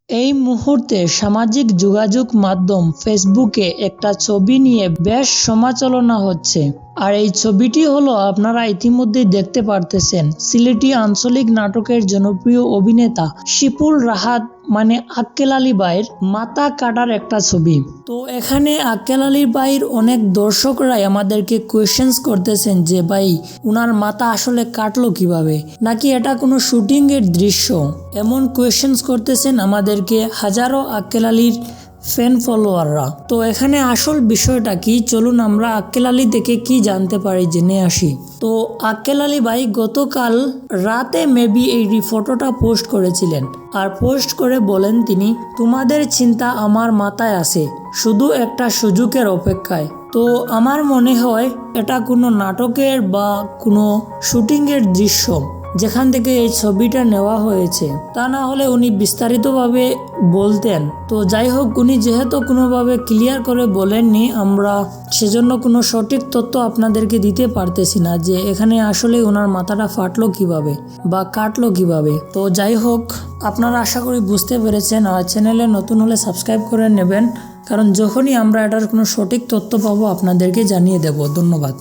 এই মুহূর্তে সামাজিক যোগাযোগ মাধ্যম ফেসবুকে একটা ছবি নিয়ে বেশ সমালোচনা হচ্ছে। আর এই ছবিটি হলো আপনারা ইতিমধ্যেই দেখতে পারতেছেন সিলেটি আঞ্চলিক নাটকের জনপ্রিয় অভিনেতা শিপুল রাহাত মানে আক্কেল আলী ভাইয়ের মাথা কাটার একটা ছবি। তো এখানে আক্কেল আলী ভাইয়ের অনেক দর্শকরাই আমাদেরকে কোয়েশ্চেন্স করতেছেন যে ভাই উনার মাথা আসলে কাটলো কিভাবে, নাকি এটা কোনো শুটিং এর দৃশ্য, এমন কোয়েশ্চেন্স করতেছেন আমাদেরকে হাজারো আক্কেল আলীর ফ্যান ফলোয়াররা। তো এখানে আসল বিষয়টা কি, চলুন আমরা আক্কেল আলী থেকে কি জানতে পারি জেনে আসি। তো আক্কেল আলী ভাই গতকাল রাতে মেবি এই ফটোটা পোস্ট করেছিলেন, আর পোস্ট করে বলেন তিনি, তোমাদের চিন্তা আমার মাথায় আছে, শুধু একটা সুযোগের অপেক্ষায়। তো আমার মনে হয় এটা কোনো নাটকের বা কোনো শুটিংয়ের দৃশ্য যেখান থেকে এই ছবিটা নেওয়া হয়েছে, তা না হলে উনি বিস্তারিতভাবে বলতেন। তো যাই হোক, উনি যেহেতু কোনোভাবে ক্লিয়ার করে বলেননি, আমরা সেজন্য কোনো সঠিক তথ্য আপনাদেরকে দিতে পারতেছি না যে এখানে আসলে ওনার মাথাটা ফাটলো কিভাবে বা কাটলো কিভাবে। তো যাই হোক, আপনারা আশা করি বুঝতে পেরেছেন। আর চ্যানেলে নতুন হলে সাবস্ক্রাইব করে নেবেন, কারণ যখনই আমরা এটার কোনো সঠিক তথ্য পাবো আপনাদেরকে জানিয়ে দেব। ধন্যবাদ।